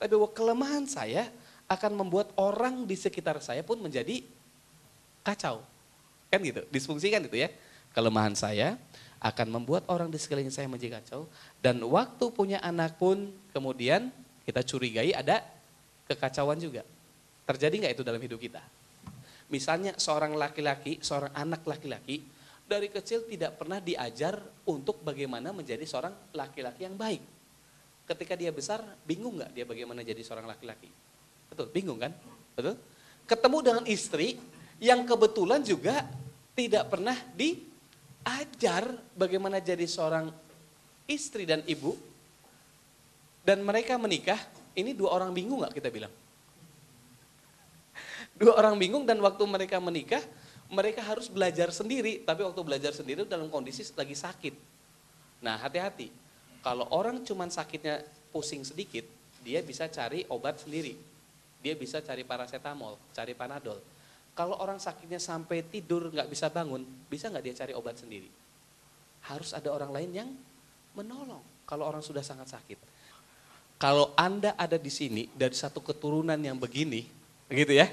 Tapi bahwa kelemahan saya akan membuat orang di sekitar saya pun menjadi kacau. Kan gitu, disfungsi kan itu ya. Kelemahan saya akan membuat orang di sekeliling saya menjadi kacau. Dan waktu punya anak pun kemudian kita curigai ada kekacauan juga. Terjadi nggak itu dalam hidup kita? Misalnya seorang laki-laki, seorang anak laki-laki, dari kecil tidak pernah diajar untuk bagaimana menjadi seorang laki-laki yang baik. Ketika dia besar, bingung nggak dia bagaimana jadi seorang laki-laki? Betul, bingung kan? Betul? Ketemu dengan istri yang kebetulan juga tidak pernah diajar bagaimana jadi seorang istri dan ibu. Dan mereka menikah, ini dua orang bingung nggak kita bilang? Dua orang bingung dan waktu mereka menikah, mereka harus belajar sendiri. Tapi waktu belajar sendiri dalam kondisi lagi sakit. Nah hati-hati. Kalau orang cuman sakitnya pusing sedikit, dia bisa cari obat sendiri. Dia bisa cari paracetamol, cari panadol. Kalau orang sakitnya sampai tidur nggak bisa bangun, bisa nggak dia cari obat sendiri? Harus ada orang lain yang menolong kalau orang sudah sangat sakit. Kalau Anda ada di sini dari satu keturunan yang begini, begitu ya.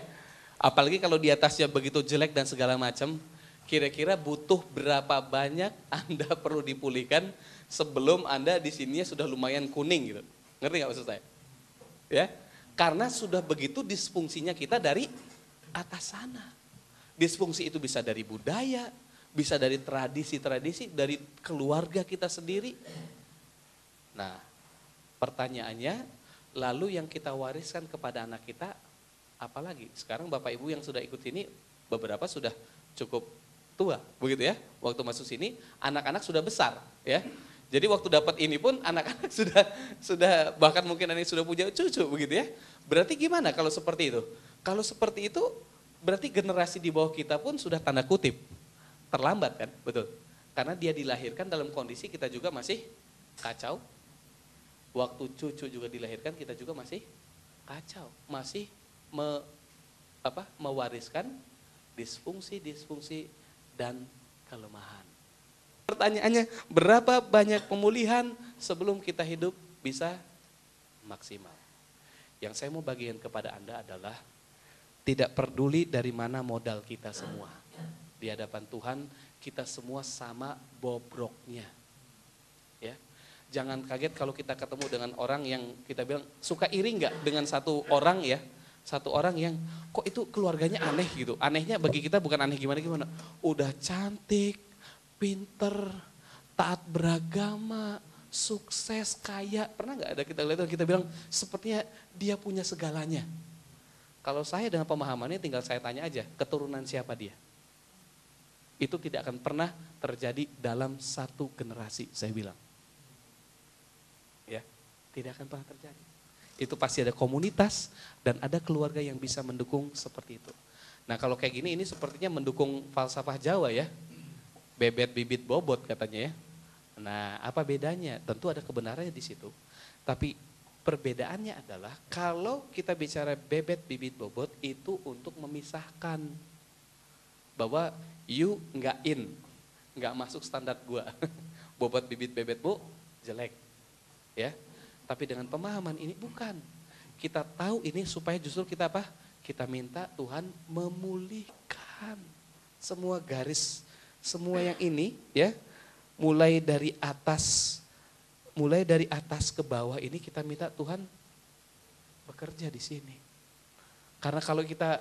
Apalagi kalau di atasnya begitu jelek dan segala macam, kira-kira butuh berapa banyak Anda perlu dipulihkan sebelum Anda di sininya sudah lumayan kuning gitu. Ngerti nggak maksud saya? Ya, karena sudah begitu disfungsinya kita dari atas sana. Disfungsi itu bisa dari budaya, bisa dari tradisi-tradisi, dari keluarga kita sendiri. Nah, pertanyaannya, lalu yang kita wariskan kepada anak kita, apalagi? Sekarang Bapak Ibu yang sudah ikut sini, beberapa sudah cukup tua, begitu ya. Waktu masuk sini, anak-anak sudah besar, ya. Jadi waktu dapat ini pun anak-anak sudah bahkan mungkin ada yang sudah punya cucu, begitu ya. Berarti gimana kalau seperti itu? Kalau seperti itu, berarti generasi di bawah kita pun sudah tanda kutip terlambat kan, betul? Karena dia dilahirkan dalam kondisi kita juga masih kacau. Waktu cucu juga dilahirkan kita juga masih kacau, masih mewariskan disfungsi dan kelemahan. Pertanyaannya, berapa banyak pemulihan sebelum kita hidup bisa maksimal? Yang saya mau bagikan kepada Anda adalah tidak peduli dari mana modal kita semua. Di hadapan Tuhan kita semua sama bobroknya. Ya. Jangan kaget kalau kita ketemu dengan orang yang kita bilang suka iri nggak dengan satu orang ya. Satu orang yang kok itu keluarganya aneh gitu. Anehnya bagi kita bukan aneh gimana-gimana. Udah cantik, pinter, taat beragama, sukses, kaya. Pernah nggak ada kita lihat dan kita bilang sepertinya dia punya segalanya. Kalau saya dengan pemahamannya tinggal saya tanya aja, keturunan siapa dia? Itu tidak akan pernah terjadi dalam satu generasi, saya bilang. Ya, tidak akan pernah terjadi. Itu pasti ada komunitas dan ada keluarga yang bisa mendukung seperti itu. Nah kalau kayak gini ini sepertinya mendukung falsafah Jawa ya. Bebet bibit bobot katanya ya. Nah apa bedanya? Tentu ada kebenarannya di situ. Tapi perbedaannya adalah kalau kita bicara bebet bibit bobot itu untuk memisahkan bahwa you nggak in, nggak masuk standar gua. Bobot bibit bebet bu jelek, ya. Tapi dengan pemahaman ini bukan. Kita tahu ini supaya justru kita apa? Kita minta Tuhan memulihkan semua garis, semua yang ini ya, mulai dari atas ke bawah ini kita minta Tuhan bekerja di sini. Karena kalau kita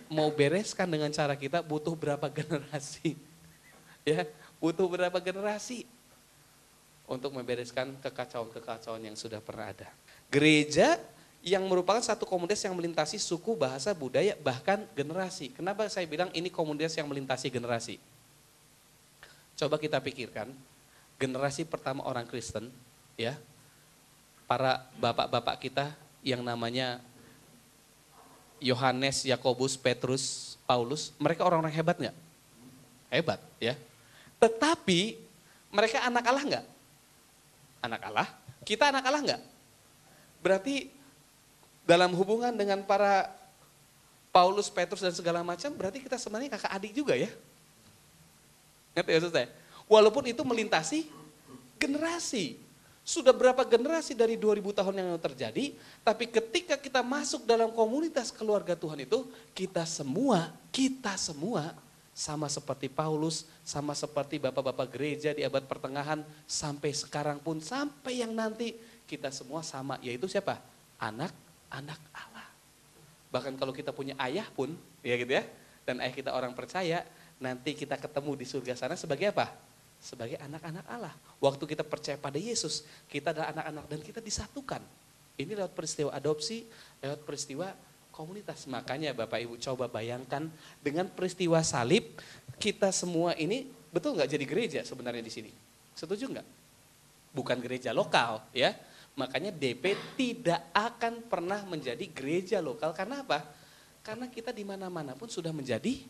mau bereskan dengan cara kita butuh berapa generasi? Ya, butuh berapa generasi untuk membereskan kekacauan-kekacauan yang sudah pernah ada. Gereja yang merupakan satu komunitas yang melintasi suku, bahasa, budaya, bahkan generasi. Kenapa saya bilang ini komunitas yang melintasi generasi? Coba kita pikirkan, generasi pertama orang Kristen, ya, para bapak-bapak kita yang namanya Yohanes, Yakobus, Petrus, Paulus, mereka orang-orang hebat nggak? Hebat, ya. Tetapi mereka anak Allah nggak? Anak Allah, kita anak Allah enggak? Berarti dalam hubungan dengan para Paulus, Petrus dan segala macam, berarti kita sebenarnya kakak adik juga ya. Ngerti maksud saya? Walaupun itu melintasi generasi. Sudah berapa generasi dari 2000 tahun yang lalu terjadi, tapi ketika kita masuk dalam komunitas keluarga Tuhan itu, kita semua sama seperti Paulus, sama seperti bapak-bapak gereja di abad pertengahan, sampai sekarang pun, sampai yang nanti, kita semua sama, yaitu siapa? Anak-anak Allah. Bahkan kalau kita punya ayah pun, ya gitu ya, dan ayah kita orang percaya, nanti kita ketemu di surga sana sebagai apa? Sebagai anak-anak Allah. Waktu kita percaya pada Yesus, kita adalah anak-anak dan kita disatukan. Ini lewat peristiwa adopsi, lewat peristiwa komunitas. Makanya Bapak Ibu coba bayangkan dengan peristiwa salib, kita semua ini betul nggak jadi gereja sebenarnya di sini? Setuju nggak? Bukan gereja lokal ya. Makanya DP tidak akan pernah menjadi gereja lokal. Karena apa? Karena kita di mana-mana pun sudah menjadi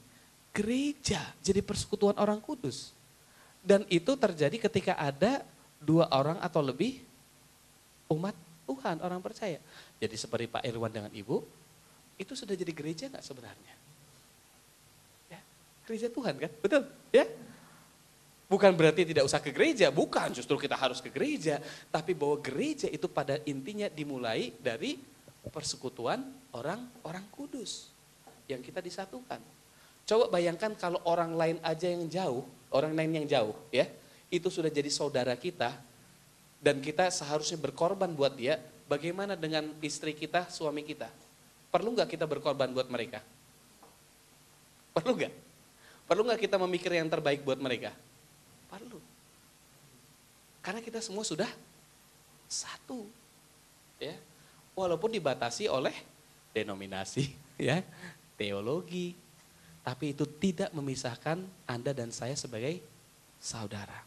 gereja, jadi persekutuan orang kudus. Dan itu terjadi ketika ada 2 orang atau lebih umat Tuhan, orang percaya. Jadi seperti Pak Irwan dengan Ibu, itu sudah jadi gereja nggak sebenarnya? Ya, gereja Tuhan kan, betul? Ya, bukan berarti tidak usah ke gereja, bukan, justru kita harus ke gereja. Tapi bahwa gereja itu pada intinya dimulai dari persekutuan orang-orang kudus yang kita disatukan. Coba bayangkan kalau orang lain aja yang jauh, orang lain yang jauh ya, itu sudah jadi saudara kita dan kita seharusnya berkorban buat dia, bagaimana dengan istri kita, suami kita? Perlu nggak kita berkorban buat mereka? Perlu nggak? Perlu nggak kita memikir yang terbaik buat mereka? Perlu. Karena kita semua sudah satu. Ya. Walaupun dibatasi oleh denominasi, ya, teologi, tapi itu tidak memisahkan Anda dan saya sebagai saudara.